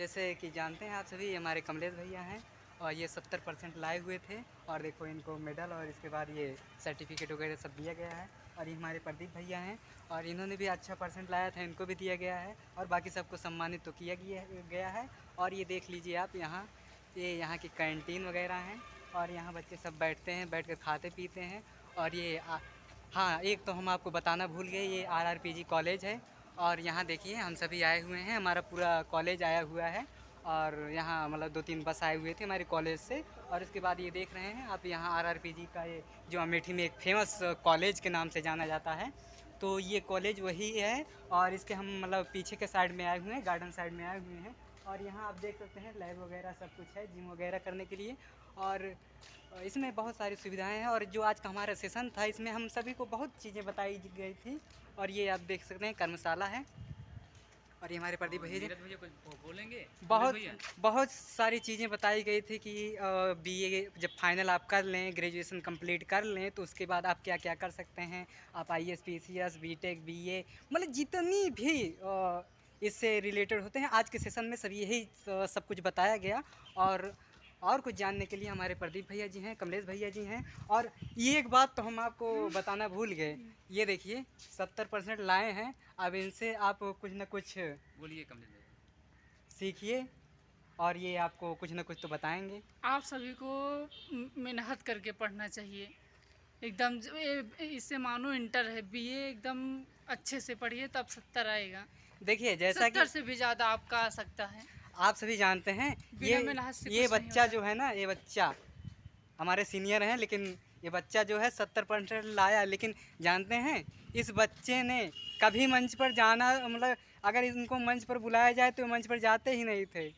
जैसे कि जानते हैं आप सभी, हमारे कमलेश भैया हैं और ये 70% लाए हुए थे और देखो इनको मेडल और इसके बाद ये सर्टिफिकेट वगैरह सब दिया गया है। और ये हमारे प्रदीप भैया हैं और इन्होंने भी अच्छा परसेंट लाया था, इनको भी दिया गया है और बाकी सबको सम्मानित तो किया गया है। और ये देख लीजिए आप, ये यहाँ की कैंटीन वगैरह हैं और यहाँ बच्चे सब बैठते हैं, बैठ कर खाते पीते हैं। और ये हाँ, एक तो हम आपको बताना भूल गए, ये RRPG कॉलेज है और यहाँ देखिए हम सभी आए हुए हैं, हमारा पूरा कॉलेज आया हुआ है और यहाँ मतलब 2-3 बस आए हुए थे हमारे कॉलेज से। और इसके बाद ये देख रहे हैं आप, यहाँ RRPG का ये जो अमेठी में एक फेमस कॉलेज के नाम से जाना जाता है, तो ये कॉलेज वही है। और इसके हम मतलब पीछे के साइड में आए हुए हैं, गार्डन साइड में आए हुए हैं। और यहाँ आप देख सकते हैं लैब वगैरह सब कुछ है, जिम वगैरह करने के लिए। और इसमें बहुत सारी सुविधाएं हैं। और जो आज का हमारा सेशन था, इसमें हम सभी को बहुत चीज़ें बताई गई थी। और ये आप देख सकते हैं कर्मशाला है। और ये हमारे प्रदीप भैया भैया कुछ बोलेंगे। बहुत सारी चीज़ें बताई गई थी कि BA जब फाइनल आप कर लें, ग्रेजुएशन कंप्लीट कर लें, तो उसके बाद आप क्या क्या कर सकते हैं। आप IAS PCS BTech BA मतलब जितनी भी इससे रिलेटेड होते हैं, आज के सेशन में सब यही सब कुछ बताया गया। और कुछ जानने के लिए हमारे प्रदीप भैया जी हैं, कमलेश भैया जी हैं। और ये एक बात तो हम आपको बताना भूल गए, ये देखिए 70% लाए हैं। अब इनसे आप कुछ ना कुछ बोलिए कमलेश भैया, सीखिए और ये आपको कुछ ना कुछ तो बताएंगे। आप सभी को मेहनत करके पढ़ना चाहिए एकदम। इससे मानो इंटर है, BA एकदम अच्छे से पढ़िए तब 70 आएगा। देखिए जैसा कि 70 से भी ज़्यादा आपका आ सकता है। आप सभी जानते हैं, बिना मेहनत से ये कुछ नहीं बच्चा होता। जो है ना, ये बच्चा हमारे सीनियर हैं, लेकिन ये बच्चा जो है 70% लाया। लेकिन जानते हैं, इस बच्चे ने कभी मंच पर जाना मतलब अगर इनको मंच पर बुलाया जाए तो मंच पर जाते ही नहीं थे।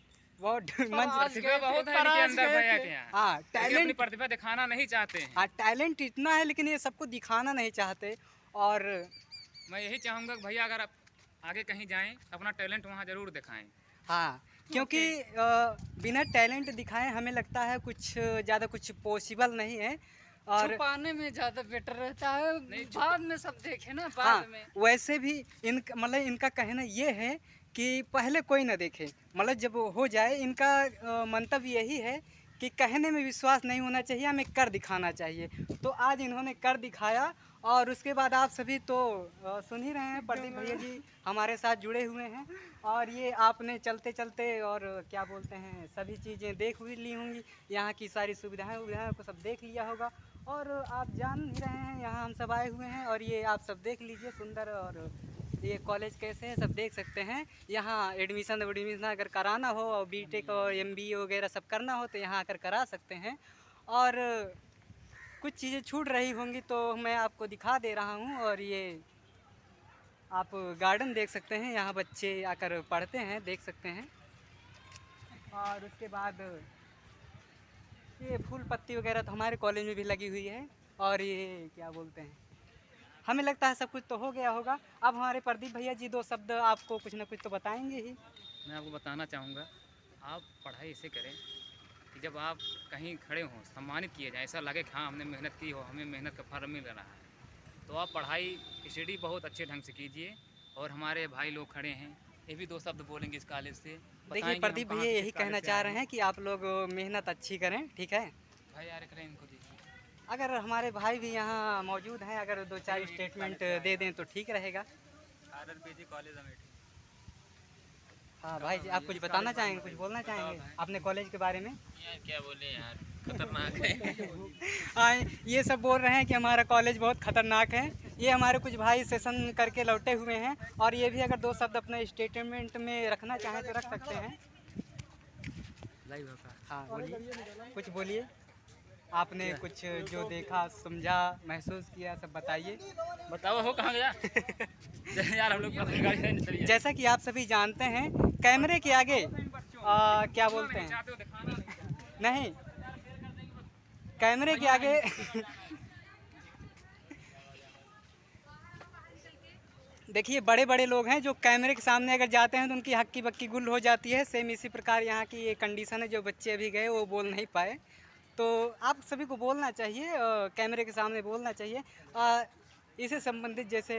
बहुत मंच प्रतिभा बहुत है इनके अंदर भैया के यहाँ। हाँ, टैलेंट, अपनी प्रतिभा दिखाना नहीं चाहते हैं। हाँ टैलेंट इतना है, लेकिन ये सबको दिखाना नहीं चाहते। और मैं यही चाहूँगा कि भैया अगर आप आगे कहीं जाएं, अपना टैलेंट वहाँ ज़रूर दिखाएं। हाँ, क्योंकि बिना टैलेंट दिखाए हमें लगता है कुछ ज़्यादा कुछ पॉसिबल नहीं है। और छुपाने में ज़्यादा बेटर रहता है, बाद में सब देखे ना, बाद हाँ, में। वैसे भी मतलब इनका कहना ये है कि पहले कोई ना देखे, मतलब जब हो जाए। इनका मंतव्य यही है कि कहने में विश्वास नहीं होना चाहिए, हमें कर दिखाना चाहिए। तो आज इन्होंने कर दिखाया। और उसके बाद आप सभी तो सुन ही रहे हैं, प्रदीप भैया जी हमारे साथ जुड़े हुए हैं। और ये आपने चलते चलते और क्या बोलते हैं सभी चीज़ें देख भी ली होंगी, यहाँ की सारी सुविधाएं को सब देख लिया होगा। और आप जान ही रहे हैं, यहाँ हम सब आए हुए हैं और ये आप सब देख लीजिए सुंदर। और ये कॉलेज कैसे है सब देख सकते हैं। यहाँ एडमिशन अगर कराना हो और BTech और MBA वगैरह सब करना हो तो यहाँ आकर करा सकते हैं। और कुछ चीज़ें छूट रही होंगी तो मैं आपको दिखा दे रहा हूँ। और ये आप गार्डन देख सकते हैं, यहाँ बच्चे आकर पढ़ते हैं, देख सकते हैं। और उसके बाद ये फूल पत्ती वगैरह तो हमारे कॉलेज में भी लगी हुई है। और ये क्या बोलते हैं, हमें लगता है सब कुछ तो हो गया होगा। अब हमारे प्रदीप भैया जी 2 शब्द आपको कुछ ना कुछ तो बताएंगे ही। मैं आपको बताना चाहूँगा, आप पढ़ाई ऐसे करें कि जब आप कहीं खड़े हों, सम्मानित किए जाएँ, ऐसा लगे कि हाँ हमने मेहनत की हो, हमें मेहनत का फल मिल रहा है। तो आप पढ़ाई स्टडी बहुत अच्छे ढंग से कीजिए। और हमारे भाई लोग खड़े हैं, ये भी 2 शब्द बोलेंगे इस कॉलेज से। देखिए प्रदीप भैया यही कहना चाह रहे हैं कि आप लोग मेहनत अच्छी करें, ठीक है। भाई यार करें इनको दीजिए। अगर हमारे भाई भी यहाँ मौजूद हैं, अगर 2-4 स्टेटमेंट दे दें तो ठीक रहेगा। RRPG college Amethi. हाँ भाई जी, आप कुछ बताना चाहेंगे, कुछ बोलना चाहेंगे अपने कॉलेज के बारे में? यार क्या बोले यार, खतरनाक है। हाँ, ये सब बोल रहे हैं कि हमारा कॉलेज बहुत ख़तरनाक है। ये हमारे कुछ भाई सेशन करके लौटे हुए हैं और ये भी अगर 2 शब्द अपने स्टेटमेंट में रखना चाहें तो रख सकते हैं। हाँ बोलिए, कुछ बोलिए। आपने कुछ जो देखा, समझा, महसूस किया सब बताइए। बताओ हो कहाँ गया। यार हम लोग जैसा कि आप सभी जानते हैं, कैमरे के आगे क्या बोलते हैं, नहीं कैमरे के आगे देखिए बड़े बड़े लोग हैं जो कैमरे के सामने अगर जाते हैं तो उनकी हक्की बक्की गुल हो जाती है। सेम इसी प्रकार यहाँ की ये कंडीशन है, जो बच्चे अभी गए वो बोल नहीं पाए। तो आप सभी को बोलना चाहिए, कैमरे के सामने बोलना चाहिए। इससे संबंधित जैसे